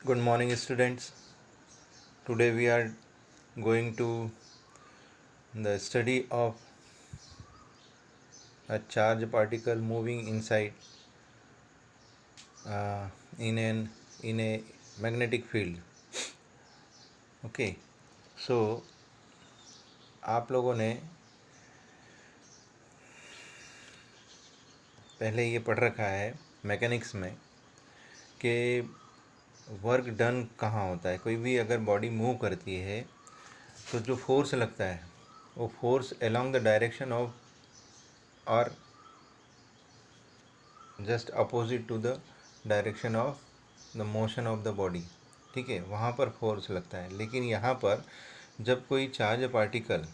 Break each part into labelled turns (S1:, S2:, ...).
S1: Good morning, students. Today we are going to the study of a charge particle moving inside uh, in an in a magnetic field. Okay, so आप लोगों ने पहले ये पढ़ रखा है mechanics में कि वर्क डन कहाँ होता है। कोई भी अगर बॉडी मूव करती है तो जो फोर्स लगता है वो force along the direction of और just opposite to the direction of the motion of the body, ठीक है, वहाँ पर फोर्स लगता है। लेकिन यहाँ पर जब कोई चार्ज पार्टिकल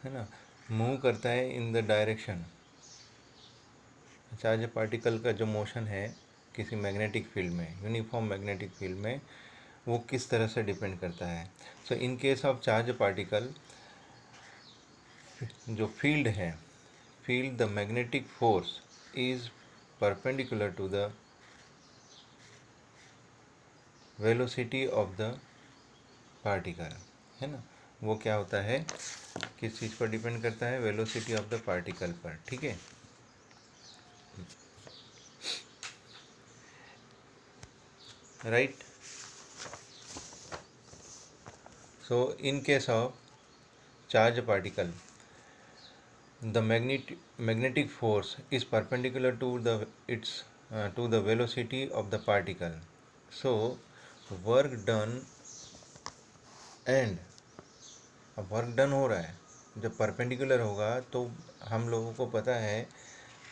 S1: है ना मूव करता है in the direction, charge particle का जो मोशन है किसी मैग्नेटिक फील्ड में, यूनिफॉर्म मैग्नेटिक फील्ड में, वो किस तरह से डिपेंड करता है। So in case of charge particle जो फील्ड है, field the magnetic force is perpendicular to the velocity of the particle, है ना। वो क्या होता है, किस चीज़ पर डिपेंड करता है, वेलोसिटी ऑफ द पार्टिकल पर, ठीक है। Right. So in case of charge particle the magnetic force is perpendicular to the its to the velocity of the particle. So work done and अब वर्क डन हो रहा है, जब perpendicular होगा तो हम लोगों को पता है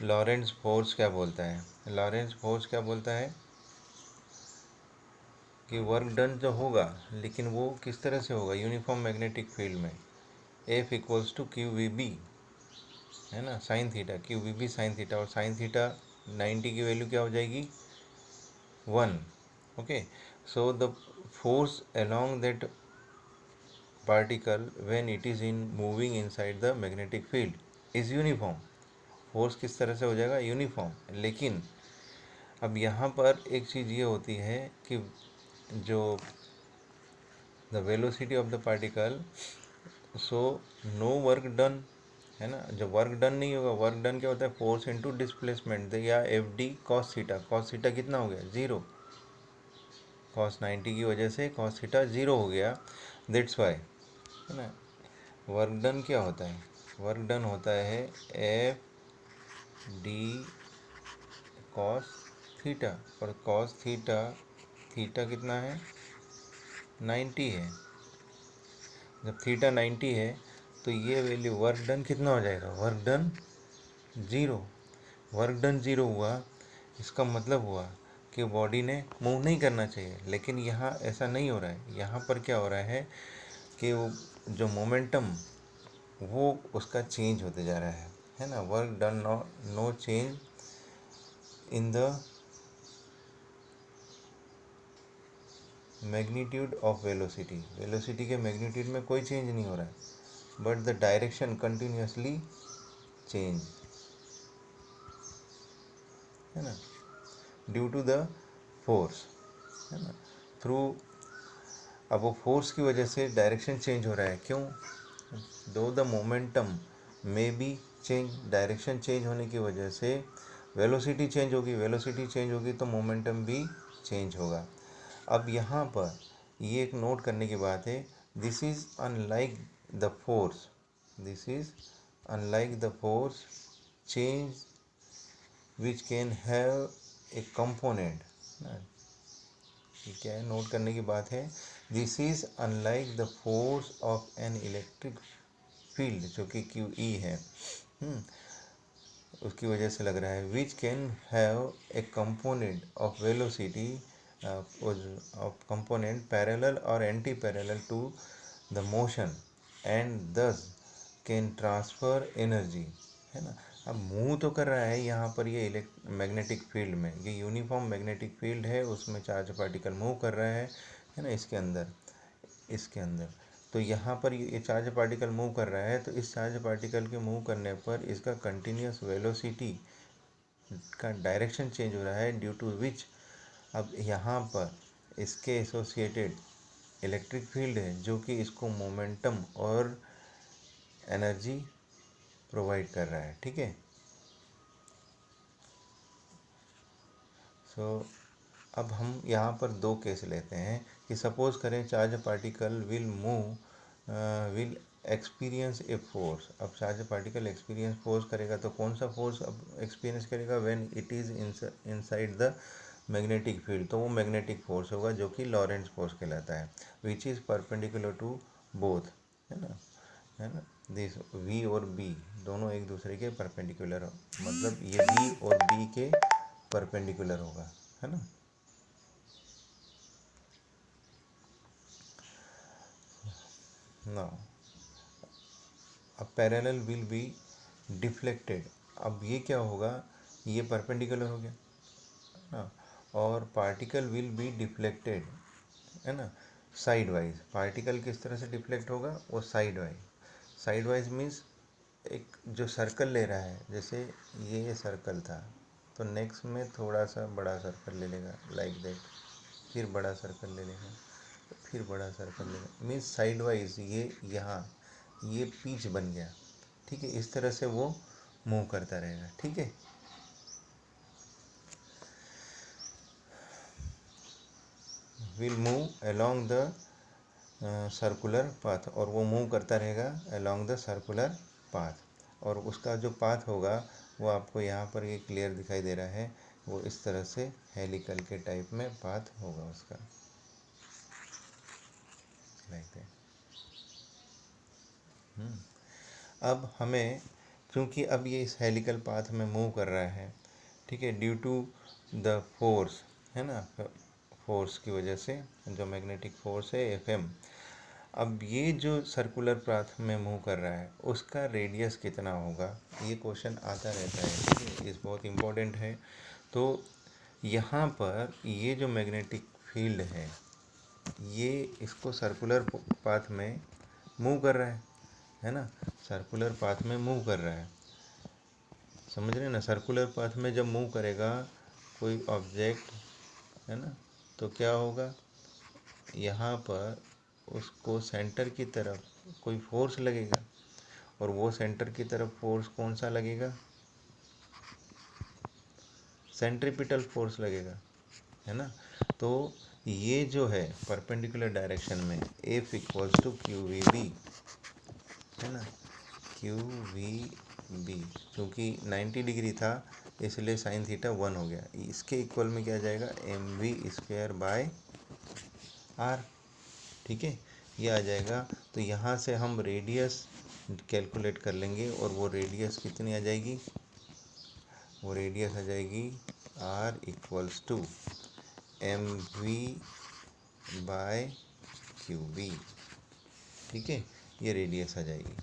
S1: लॉरेंट्ज फोर्स क्या बोलता है। लॉरेंट्ज फोर्स क्या बोलता है कि वर्क डन जो होगा, लेकिन वो किस तरह से होगा, यूनिफॉर्म मैग्नेटिक फील्ड में। F equals to Q V B, है ना, sine theta, Q V B sine theta, और साइन थीटा 90 की वैल्यू क्या हो जाएगी, 1। Okay, so the force along that particle when it is in moving inside the magnetic field is uniform. Force किस तरह से हो जाएगा, यूनिफॉर्म। लेकिन अब यहाँ पर एक चीज़ ये होती है कि जो the velocity of the particle, so no work done, है ना। जब वर्क डन नहीं होगा, वर्क डन क्या होता है, फोर्स इनटू डिस्प्लेसमेंट, या F D cos theta. Cos theta कितना हो गया, 0। कॉस 90 की वजह से कॉस थीटा 0 हो गया, दैट्स वाई, है ना। वर्क डन क्या होता है, वर्क डन होता है एफ डी कॉस थीटा, और कॉस थीटा, थीटा कितना है, 90 है। जब थीटा 90 है तो ये वैल्यू वर्क डन कितना हो जाएगा, वर्क डन 0। वर्क डन 0 हुआ, इसका मतलब हुआ कि बॉडी ने मूव नहीं करना चाहिए। लेकिन यहाँ ऐसा नहीं हो रहा है। यहाँ पर क्या हो रहा है कि वो जो मोमेंटम वो उसका चेंज होते जा रहा है ना। Work done no change in the magnitude of velocity, velocity के मैग्नीट्यूड में कोई चेंज नहीं हो रहा है, but the direction continuously change, है ना, ड्यू टू द फोर्स, है ना, थ्रू। अब वो फोर्स की वजह से डायरेक्शन चेंज हो रहा है, क्यों, दो द मोमेंटम में बी चेंज, डायरेक्शन चेंज होने की वजह से वेलोसिटी चेंज होगी, वेलोसिटी चेंज होगी तो मोमेंटम भी चेंज होगा। अब यहाँ पर ये एक नोट करने की बात है, this is unlike the force, this is unlike the force change which can have a component. क्या है, नोट करने की बात है, this is unlike the force of an electric field, जो कि क्यू ई है, उसकी वजह से लग रहा है, which can have a component of velocity of component parallel और anti parallel to the motion and thus can transfer energy, है ना। अब मूव तो कर रहा है यहाँ पर ये मैग्नेटिक फील्ड में, ये यूनिफॉर्म मैग्नेटिक फील्ड है, उसमें चार्ज पार्टिकल मूव कर रहा है ना, इसके अंदर, इसके अंदर। तो यहाँ पर ये चार्ज पार्टिकल मूव कर रहा है, तो इस चार्ज पार्टिकल के मूव करने पर इसका कंटिन्यूस वेलोसिटी का डायरेक्शन चेंज हो रहा है, ड्यू टू विच अब यहाँ पर इसके एसोसिएटेड इलेक्ट्रिक फील्ड है जो कि इसको मोमेंटम और एनर्जी प्रोवाइड कर रहा है, ठीक है। सो अब हम यहाँ पर दो केस लेते हैं कि सपोज करें charge particle will experience a force. अब चार्ज पार्टिकल एक्सपीरियंस फोर्स करेगा तो कौन सा फोर्स अब एक्सपीरियंस करेगा? When it is inside the magnetic field, तो वो मैग्नेटिक फोर्स होगा जो कि लॉरेंट्ज फोर्स कहलाता है, which is perpendicular to both, है ना। दिस वी और बी दोनों एक दूसरे के परपेंडिकुलर हो, मतलब ये वी और बी के परपेंडिकुलर होगा, है ना। नाउ अब पैरेलल विल बी डिफ्लेक्टेड। अब ये क्या होगा? ये परपेंडिकुलर हो गया ना, और पार्टिकल विल बी डिफ्लेक्टेड, है ना, साइड वाइज। पार्टिकल किस तरह से डिफ्लेक्ट होगा? वो side wise. Side wise means एक जो सर्कल ले रहा है, जैसे ये सर्कल था तो नेक्स्ट में थोड़ा सा बड़ा सर्कल ले लेगा लाइक दैट, फिर बड़ा सर्कल ले लेगा, फिर बड़ा सर्कल ले लेगा, मीन्स साइड वाइज ये यहाँ ये पिच बन गया, ठीक है। इस तरह से वो मूव करता रहेगा, ठीक है। Will move along the circular path, और वो मूव करता रहेगा अलोंग द सर्कुलर पाथ, और उसका जो पाथ होगा वो आपको यहाँ पर ये क्लियर दिखाई दे रहा है, वो इस तरह से हेलिकल के टाइप में पाथ होगा उसका, लाइक दैट। अब हमें, क्योंकि अब ये इस हेलिकल पाथ में मूव कर रहा है, ठीक है, ड्यू टू द फोर्स, है ना, फोर्स की वजह से, जो मैग्नेटिक फोर्स है एफएम। अब ये जो सर्कुलर पाथ में मूव कर रहा है उसका रेडियस कितना होगा, ये क्वेश्चन आता रहता है, ठीक है, ये बहुत इम्पोर्टेंट है। तो यहाँ पर ये जो मैग्नेटिक फील्ड ये इसको सर्कुलर पाथ में मूव कर रहा है ना, सर्कुलर पाथ में मूव कर रहा है, समझ रहे हैं ना। सर्कुलर पाथ में जब मूव करेगा कोई ऑब्जेक्ट, है ना, तो क्या होगा, यहाँ पर उसको सेंटर की तरफ कोई फोर्स लगेगा, और वो सेंटर की तरफ फोर्स कौन सा लगेगा? सेंट्रीपिटल फोर्स लगेगा, है ना। तो ये जो है परपेंडिकुलर डायरेक्शन में F equals to Q V B, है ना, क्यू वी बी, क्योंकि 90 डिग्री था इसलिए साइन थीटा 1 हो गया, इसके इक्वल में क्या जाएगा? M V square by R, ठीक है, ये आ जाएगा। तो यहाँ से हम रेडियस कैलकुलेट कर लेंगे, और वो रेडियस कितनी आ जाएगी? वो रेडियस आ जाएगी R equals to M V by Q B, ठीक है, ये रेडियस आ जाएगी,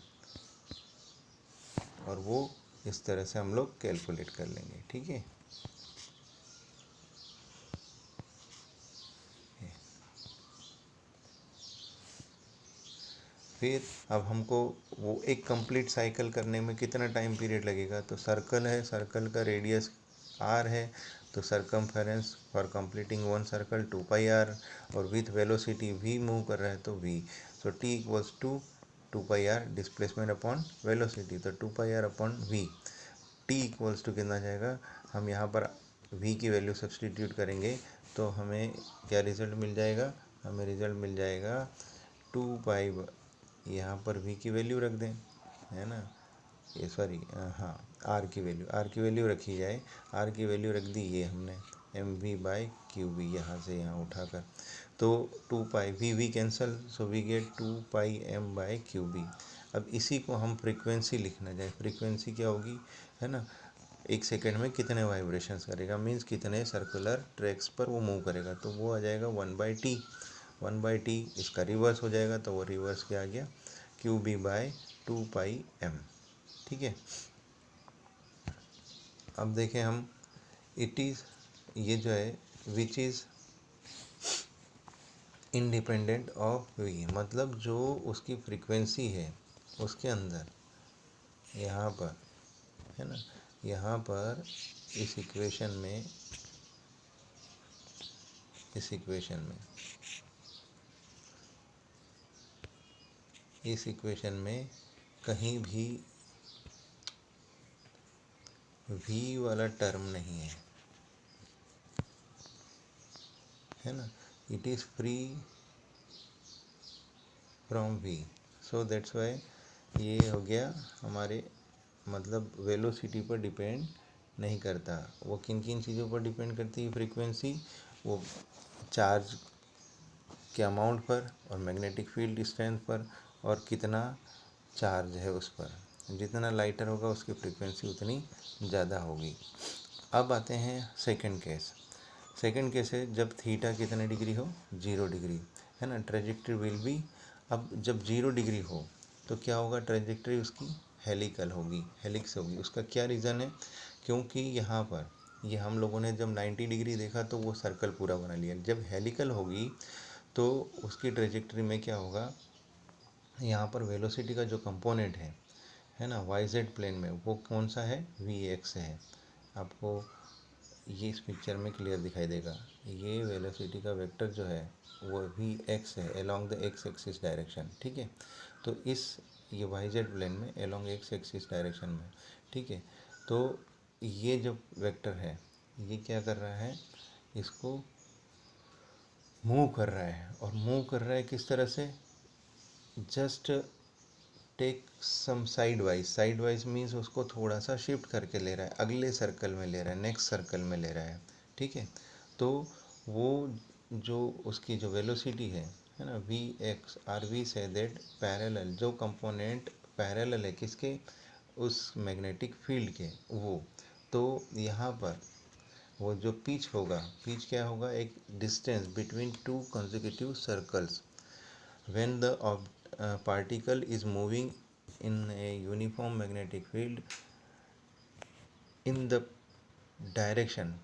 S1: और वो इस तरह से हम लोग कैलकुलेट कर लेंगे, ठीक है। फिर अब हमको वो एक कंप्लीट साइकिल करने में कितना टाइम पीरियड लगेगा? तो सर्कल है, सर्कल का रेडियस आर है, तो circumference for completing one circle 2πr, और विथ वेलोसिटी v मूव कर रहा है तो v, so t equals to 2πr displacement upon velocity, तो 2πr upon v, t equals to कितना जाएगा? हम यहाँ पर v की वैल्यू सब्सटीट्यूट करेंगे तो हमें क्या रिजल्ट मिल जाएगा? हमें रिजल्ट मिल जाएगा 2π, यहाँ पर v की वैल्यू रख दें, है ना, ये सॉरी हाँ, आर की वैल्यू रखी जाए, आर की वैल्यू रख दी ये हमने m we by q v, यहाँ से यहाँ उठाकर, तो 2π v cancel, so we get 2πm by Q b. अब इसी को हम फ्रीक्वेंसी लिखना जाए, फ्रीक्वेंसी क्या होगी, है ना, एक सेकेंड में कितने वाइब्रेशंस करेगा, मीन्स कितने सर्कुलर ट्रैक्स पर वो मूव करेगा, तो वो आ जाएगा 1/t, 1/t, इसका रिवर्स हो जाएगा, तो वो रिवर्स क्या आ गया? क्यू बी बाय 2πm, ठीक है। अब देखें हम, इट इज़, ये जो है which is independent of V, मतलब जो उसकी फ्रीक्वेंसी है उसके अंदर, यहाँ पर, है ना, यहाँ पर इस इक्वेशन में इस इक्वेशन में कहीं भी v वाला टर्म नहीं है ना, it is free from v, so that's why ये हो गया हमारे, मतलब वेलोसिटी पर डिपेंड नहीं करता। वो किन किन चीज़ों पर डिपेंड करती है फ्रीक्वेंसी, वो चार्ज के अमाउंट पर और मैग्नेटिक फील्ड स्ट्रेंथ पर और कितना चार्ज है उस पर। जितना लाइटर होगा उसकी फ्रीक्वेंसी उतनी ज़्यादा होगी। अब आते हैं सेकंड केस। सेकंड केस है जब थीटा कितने डिग्री हो, 0 डिग्री, है ना। ट्रेजेक्ट्री विल बी, अब जब 0 डिग्री हो तो क्या होगा, ट्रेजेक्ट्री उसकी हेलिकल होगी, हेलिक्स होगी। उसका क्या रीज़न है, क्योंकि यहाँ पर ये हम लोगों ने जब 90 डिग्री देखा तो वो सर्कल पूरा बना लिया। जब हेलिकल होगी तो उसकी ट्रेजेक्ट्री में क्या होगा, यहाँ पर वेलोसिटी का जो कंपोनेंट है ना, वाई जेड प्लेन में, वो कौन सा है, वी एक्स है। आपको ये इस पिक्चर में क्लियर दिखाई देगा। ये वेलोसिटी का वेक्टर जो है वो वी एक्स है along the x axis direction, ठीक है। तो इस ये वाई जेड प्लेन में अलोंग एक्स एक्सिस डायरेक्शन में, ठीक है। तो ये जो वेक्टर है ये क्या कर रहा है, इसको मूव कर रहा है। और मूव कर रहा है किस तरह से, just take some side wise means उसको थोड़ा सा शिफ्ट करके ले रहा है, अगले सर्कल में ले रहा है, नेक्स्ट सर्कल में ले रहा है, ठीक है। तो वो जो उसकी जो वेलोसिटी है ना, वी एक्स, आर वी से दैट पैरेलल, जो कंपोनेंट पैरेलल है किसके, उस मैग्नेटिक फील्ड के, वो तो यहाँ पर वो जो पिच होगा, पिच क्या होगा, एक distance between two consecutive circles when the particle is moving in a uniform magnetic field in the direction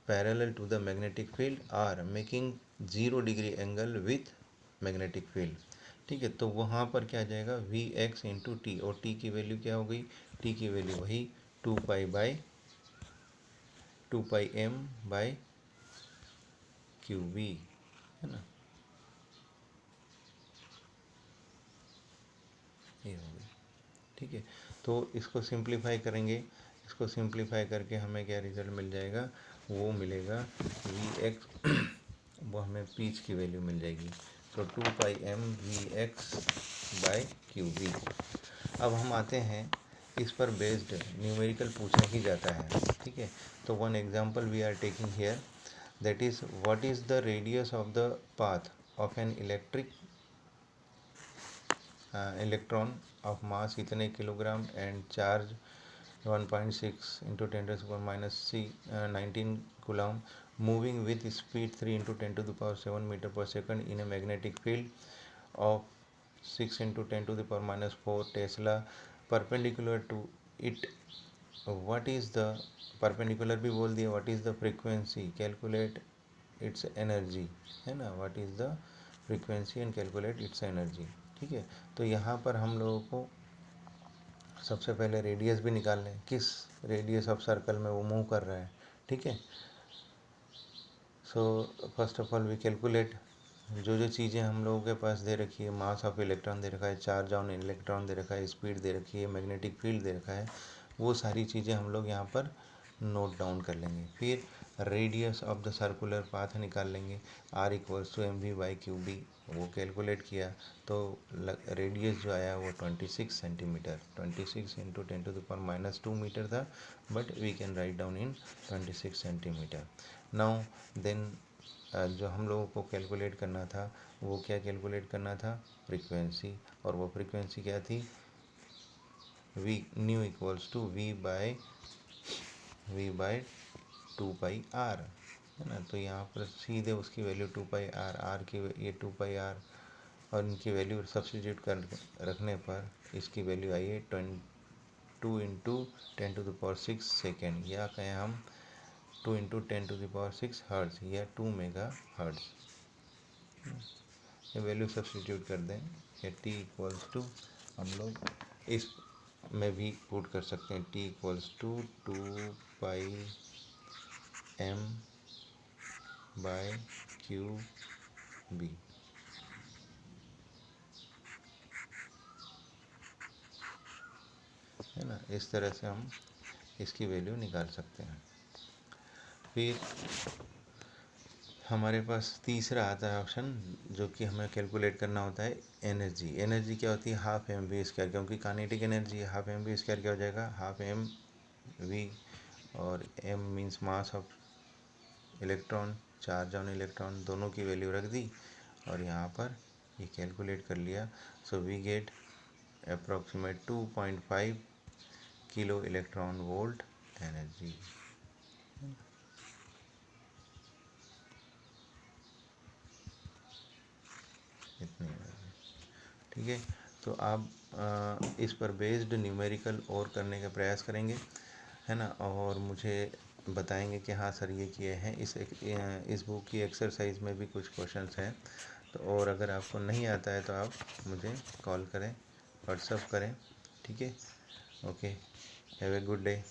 S1: parallel to the magnetic field are making 0 degree angle with magnetic field, ठीक है। तो वहाँ पर क्या आ जाएगा, वी एक्स इंटू टी, और T की value क्या हो गई, टी की वैल्यू वही 2 pi M by q we, है ना, ये हो गई, ठीक है। तो इसको सिंप्लीफाई करेंगे, इसको सिंप्लीफाई करके हमें क्या रिजल्ट मिल जाएगा, वो मिलेगा वी एक्स वो हमें पीच की वैल्यू मिल जाएगी। तो 2 pi m v x by q v. अब हम आते हैं इस पर बेस्ड न्यूमेरिकल पूछने ही जाता है, ठीक है। तो one example we are taking here, that is what is the radius of the path of an electron of mass इतने kilogram and charge 1.6 into 10⁻⁻⁻19 coulomb moving with speed 3 into 10⁻⁷ metre per second in a magnetic field of 6 into 10⁻⁴ tesla perpendicular to it, what is the, perpendicular भी बोल दिया, what is the frequency, calculate its energy, है ना, what is the frequency and calculate its energy, ठीक है। तो यहाँ पर हम लोगों को सबसे पहले रेडियस भी निकाल लें, किस रेडियस ऑफ सर्कल में वो मूव कर रहा है, ठीक है। So first of all we calculate जो जो चीज़ें हम लोगों के पास दे रखी है, मास ऑफ इलेक्ट्रॉन दे रखा है, चार्ज ऑन इलेक्ट्रॉन दे रखा है, स्पीड दे रखी है, मैग्नेटिक फील्ड दे रखा है, वो सारी चीज़ें हम लोग यहाँ पर नोट डाउन कर लेंगे। फिर radius of the circular path निकाल लेंगे, R equals to M we by Q B, वो कैलकुलेट किया तो रेडियस जो आया वो 26 सेंटीमीटर, 26 इंटू 10⁻⁻2 मीटर था, but we can write down in 26 centimetre. Now then जो हम लोगों को कैलकुलेट करना था, वो क्या कैलकुलेट करना था, फ्रीक्वेंसी, और वो फ्रीक्वेंसी क्या थी, we nu equals to V by 2 pi R, है ना। तो यहाँ पर सीधे उसकी वैल्यू 2 पाई आर, आर की ये 2 पाई आर, और इनकी वैल्यू सब्स्टिट्यूट कर रखने पर इसकी वैल्यू आई है 2 इंटू 10⁻⁶ सेकेंड, या कहें हम 2 इंटू 10⁻⁶ हर्ट्ज, या 2 मेगा हर्ट्ज। ये वैल्यू सब्स्टिट्यूट कर दें, या टी इक्वल्स टू, हम लोग इस में भी पुट कर सकते हैं, T equals to 2 pi M by Q B, है ना। इस तरह से हम इसकी वैल्यू निकाल सकते हैं। फिर हमारे पास तीसरा आता है ऑप्शन, जो कि हमें कैलकुलेट करना होता है एनर्जी। एनर्जी क्या होती है? हाफ एम वी स्क्वायर, क्योंकि काइनेटिक एनर्जी है। हाफ एम वी स्क्वायर क्या हो जाएगा? हाफ एम वी, और M means mass of electron, charge on electron, दोनों की वैल्यू रख दी और यहाँ पर ये कैलकुलेट कर लिया। So we get approximate 2.5 kilo electron volt energy. इतनी एनर्जी, ठीक है। तो आप इस पर बेस्ड न्यूमेरिकल और करने का प्रयास करेंगे, है ना, और मुझे बताएंगे कि हाँ सर ये किए हैं। इस बुक की एक्सरसाइज में भी कुछ क्वेश्चंस हैं। तो और अगर आपको नहीं आता है तो आप मुझे कॉल करें, व्हाट्सअप करें, ठीक है। Okay, have a good day.